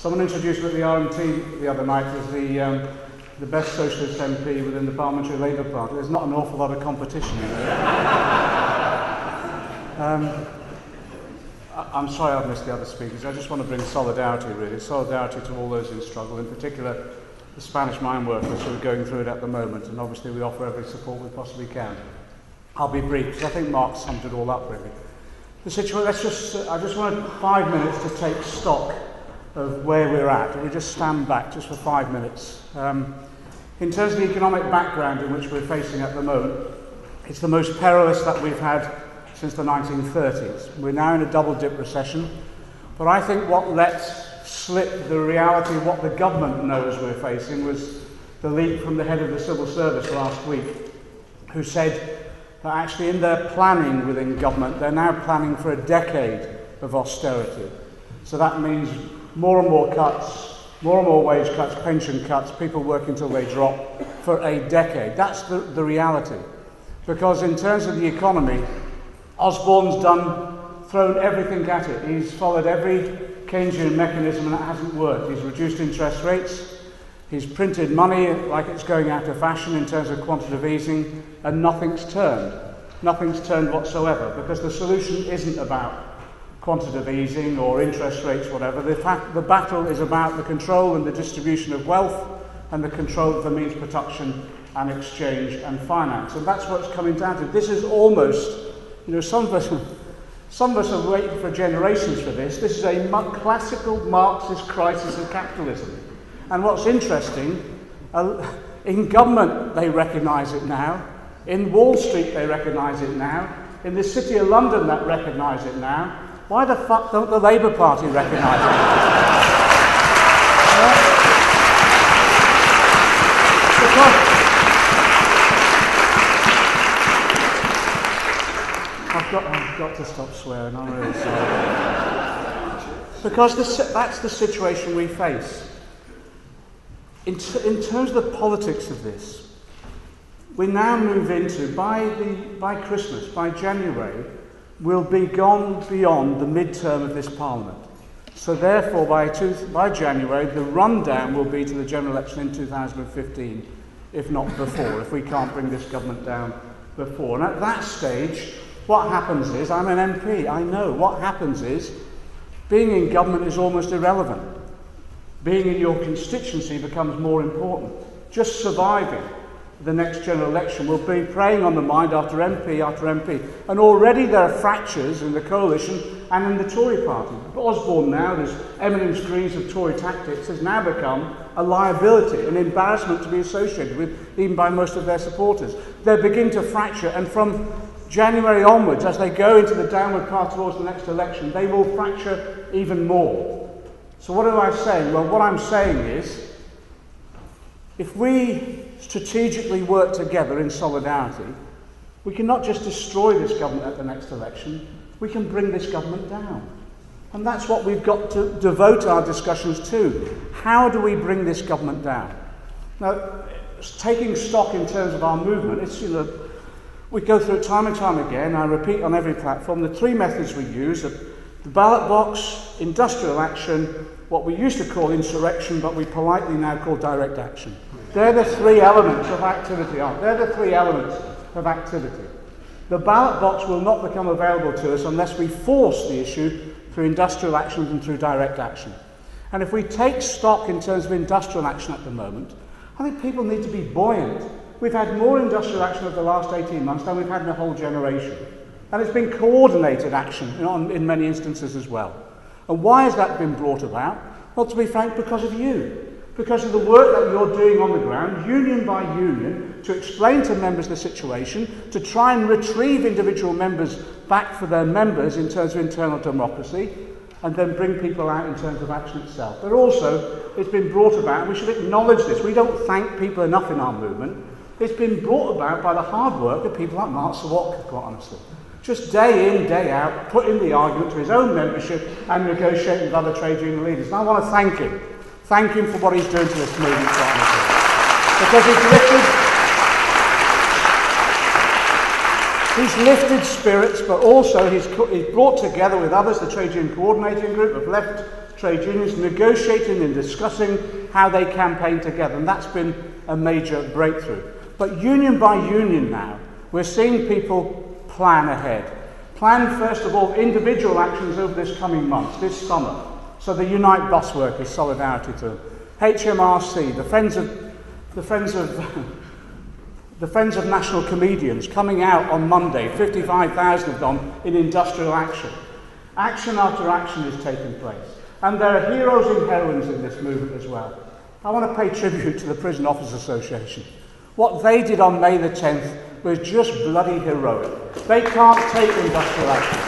Someone introduced me at the RMT the other night as the best socialist MP within the Parliamentary Labour Party. There's not an awful lot of competition, you know. I'm sorry I've missed the other speakers. I just want to bring solidarity, really. Solidarity to all those in struggle, in particular the Spanish mine workers who are going through it at the moment, and obviously we offer every support we possibly can. I'll be brief, because I think Mark summed it all up, really. The situation, I just wanted 5 minutes to take stock of where we're at, and we just stand back just for 5 minutes. In terms of the economic background in which we're facing at the moment, it's the most perilous that we've had since the 1930s. We're now in a double-dip recession, but I think what let slip the reality of what the government knows we're facing was the leak from the head of the civil service last week, who said that actually in their planning within government, they're now planning for a decade of austerity. So that means more and more cuts, more and more wage cuts, pension cuts, people working till they drop for a decade. That's the reality. Because in terms of the economy, Osborne's thrown everything at it. He's followed every Keynesian mechanism and it hasn't worked. He's reduced interest rates, he's printed money like it's going out of fashion in terms of quantitative easing, and nothing's turned. Nothing's turned whatsoever, because the solution isn't about quantitative easing or interest rates, whatever. The battle is about the control and the distribution of wealth and the control of the means of production and exchange and finance. And that's what it's coming down to. This is almost, you know, some of us have waited for generations for this. This is a classical Marxist crisis of capitalism. And what's interesting, in government they recognise it now, in Wall Street they recognise it now, in the City of London that recognise it now. Why the fuck don't the Labour Party recognise it? I've got to stop swearing, I'm really sorry. Because that's the situation we face. In terms of the politics of this, we now move into, by Christmas, by January, we'll be gone beyond the midterm of this Parliament. So therefore, by January, the rundown will be to the general election in 2015, if not before, if we can't bring this government down before. And at that stage, what happens is, I'm an MP, I know, what happens is, being in government is almost irrelevant. Being in your constituency becomes more important. Just surviving the next general election will be preying on the mind after MP after MP. And already there are fractures in the coalition and in the Tory party. Osborne now, this eminent screens of Tory tactics, has now become a liability, an embarrassment to be associated with, even by most of their supporters. They begin to fracture, and from January onwards, as they go into the downward path towards the next election, they will fracture even more. So what am I saying? Well, what I'm saying is, if we strategically work together in solidarity, we can not just destroy this government at the next election, we can bring this government down. And that's what we've got to devote our discussions to. How do we bring this government down? Now, taking stock in terms of our movement, it's, you know, we go through it time and time again. I repeat on every platform, the three methods we use are the ballot box, industrial action, what we used to call insurrection, but we politely now call direct action. They're the three elements of activity. They're the three elements of activity. The ballot box will not become available to us unless we force the issue through industrial action and through direct action. And if we take stock in terms of industrial action at the moment, I think people need to be buoyant. We've had more industrial action over the last 18 months than we've had in a whole generation. And it's been coordinated action in many instances as well. And why has that been brought about? Well, to be frank, because of you. Because of the work that you're doing on the ground, union by union, to explain to members the situation, to try and retrieve individual members back for their members in terms of internal democracy, and then bring people out in terms of action itself. But also, it's been brought about, and we should acknowledge this, we don't thank people enough in our movement, it's been brought about by the hard work of people like Mark Sawatka, quite honestly. Just day in, day out, putting the argument to his own membership and negotiating with other trade union leaders. And I want to thank him. Thank him for what he's doing to this movement, quite honestly. Because he's lifted spirits, but also he's brought together with others, the trade union coordinating group, have left trade unions negotiating and discussing how they campaign together, and that's been a major breakthrough. But union by union now, we're seeing people plan ahead. Plan, first of all, individual actions over this coming month, this summer. So the Unite Bus Workers, solidarity to them. HMRC, the Friends of National Comedians, coming out on Monday, 55,000 of them in industrial action. Action after action is taking place. And there are heroes and heroines in this movement as well. I want to pay tribute to the Prison Officers Association. What they did on May the 10th was just bloody heroic. They can't take industrial action.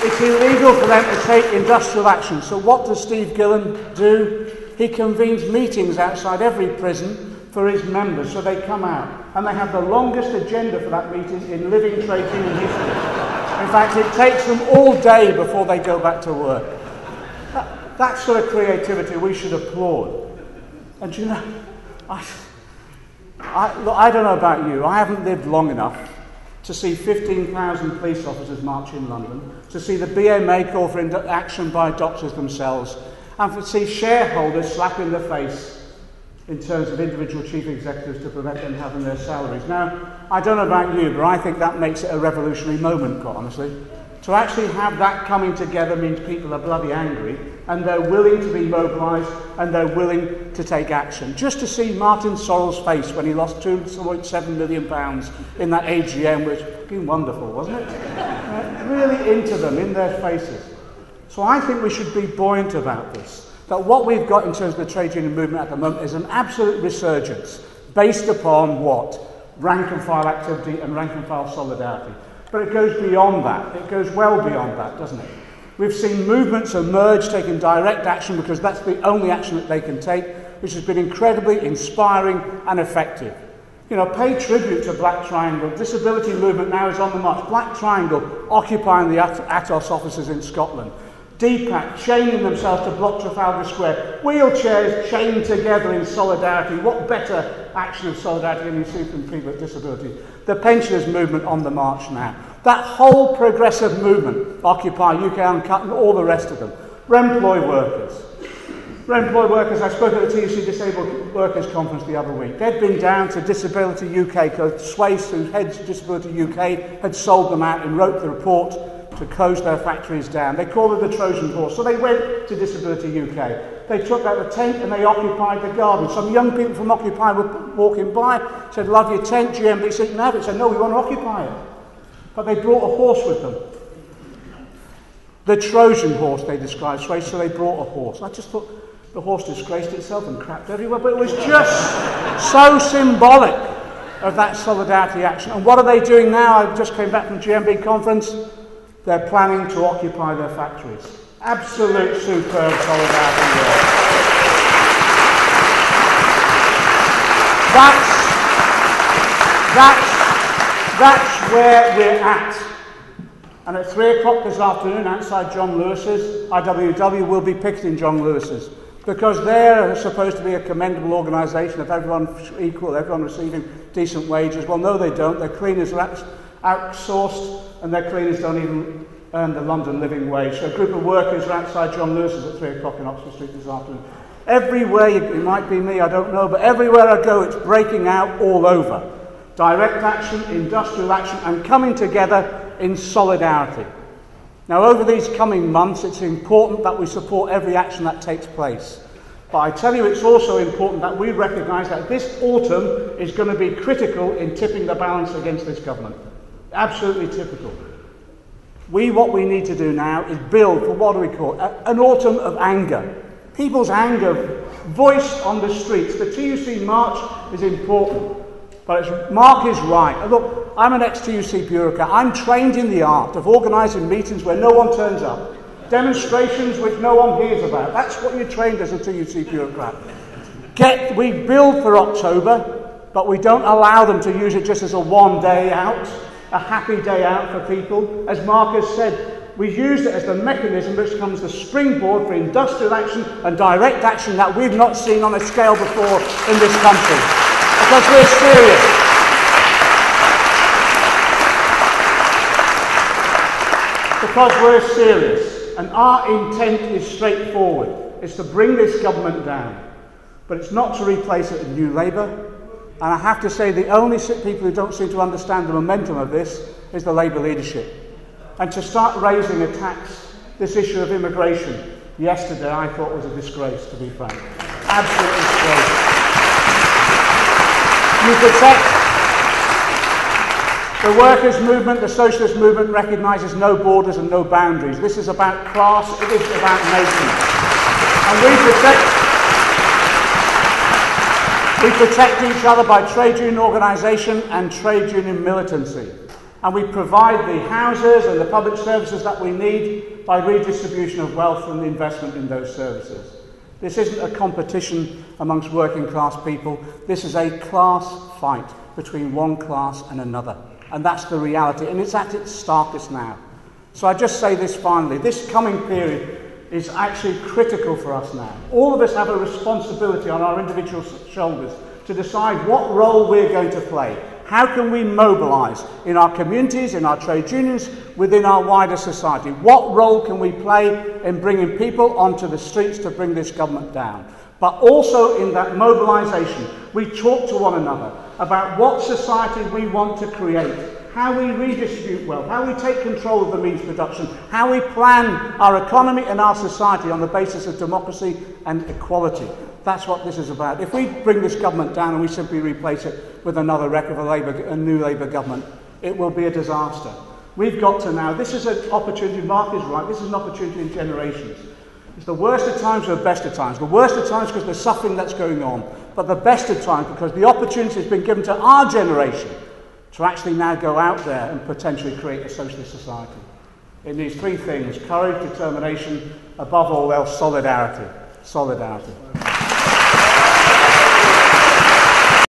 It's illegal for them to take industrial action. So what does Steve Gillen do? He convenes meetings outside every prison for his members, so they come out. And they have the longest agenda for that meeting in living trade union history. In fact, it takes them all day before they go back to work. That sort of creativity we should applaud. And you know, I don't know about you, I haven't lived long enough to see 15,000 police officers march in London, to see the BMA call for action by doctors themselves, and to see shareholders slap in the face in terms of individual chief executives to prevent them having their salaries. Now, I don't know about you, but I think that makes it a revolutionary moment, quite honestly. To actually have that coming together means people are bloody angry, and they're willing to be mobilised, and they're willing to take action. Just to see Martin Sorrell's face when he lost £2.7 million in that AGM was fucking wonderful, wasn't it? Really into them, in their faces. So I think we should be buoyant about this. That what we've got in terms of the trade union movement at the moment is an absolute resurgence based upon what? Rank and file activity and rank and file solidarity. But it goes beyond that. It goes well beyond that, doesn't it? We've seen movements emerge taking direct action because that's the only action that they can take, which has been incredibly inspiring and effective. You know, pay tribute to Black Triangle. Disability movement now is on the march. Black Triangle occupying the Atos offices in Scotland. DPAC chaining themselves to block Trafalgar Square. Wheelchairs chained together in solidarity. What better action of solidarity can you see from people with disability? The pensioners movement on the march now. That whole progressive movement, Occupy, UK Uncut, and all the rest of them. Remploy workers. Remploy workers, I spoke at the TUC Disabled Workers Conference the other week. They'd been down to Disability UK because Swace, who heads Disability UK, had sold them out and wrote the report to close their factories down. They called it the Trojan horse. So they went to Disability UK. They took out the tent and they occupied the garden. Some young people from Occupy were walking by, said, "Love your tent, GMB." Said, "No," they said, "No, we want to occupy it." But they brought a horse with them. The Trojan horse, they described, so they brought a horse. I just thought the horse disgraced itself and crapped everywhere, but it was just so symbolic of that solidarity action. And what are they doing now? I just came back from GMB conference. They're planning to occupy their factories. Absolute superb solidarity work. That's where we're at. And at 3 o'clock this afternoon, outside John Lewis's, IWW will be picketing John Lewis's, because they're supposed to be a commendable organisation of everyone equal, everyone receiving decent wages. Well, no, they don't. Their cleaners are outsourced, and their cleaners don't even earn the London living wage. So a group of workers are outside John Lewis's at 3 o'clock in Oxford Street this afternoon. Everywhere, it might be me, I don't know, but everywhere I go, it's breaking out all over. Direct action, industrial action, and coming together in solidarity. Now, over these coming months, it's important that we support every action that takes place. But I tell you, it's also important that we recognise that this autumn is going to be critical in tipping the balance against this government. Absolutely typical. What we need to do now is build for what do we call it? An autumn of anger. People's anger voiced on the streets. The TUC march is important. But Mark is right. Look, I'm an ex-TUC bureaucrat. I'm trained in the art of organising meetings where no one turns up. Demonstrations which no one hears about. That's what you're trained as a TUC bureaucrat. We build for October, but we don't allow them to use it just as a one day out, a happy day out for people. As Mark has said, we use it as the mechanism which becomes the springboard for industrial action and direct action that we've not seen on a scale before in this country. Because we're serious. Because we're serious. and our intent is straightforward. It's to bring this government down. But it's not to replace it with New Labour. And I have to say, the only people who don't seem to understand the momentum of this is the Labour leadership. And to start raising this issue of immigration, yesterday I thought was a disgrace, to be frank. Absolute disgrace. You protect the workers' movement, the socialist movement recognises no borders and no boundaries. This is about class, it is about nation. And we protect each other by trade union organisation and trade union militancy. And we provide the houses and the public services that we need by redistribution of wealth and investment in those services. This isn't a competition amongst working class people. This is a class fight between one class and another. And that's the reality. And it's at its starkest now. So I just say this finally. This coming period is actually critical for us now. All of us have a responsibility on our individual shoulders to decide what role we're going to play. How can we mobilise in our communities, in our trade unions, within our wider society? What role can we play in bringing people onto the streets to bring this government down? But also in that mobilisation, we talk to one another about what society we want to create, how we redistribute wealth, how we take control of the means of production, how we plan our economy and our society on the basis of democracy and equality. That's what this is about. If we bring this government down and we simply replace it with another wreck of a new Labour government, it will be a disaster. We've got to now, this is an opportunity, Mark is right, this is an opportunity in generations. It's the worst of times or the best of times. The worst of times because of the suffering that's going on, but the best of times because the opportunity has been given to our generation to actually now go out there and potentially create a socialist society. It needs three things: courage, determination, above all else, solidarity. Solidarity.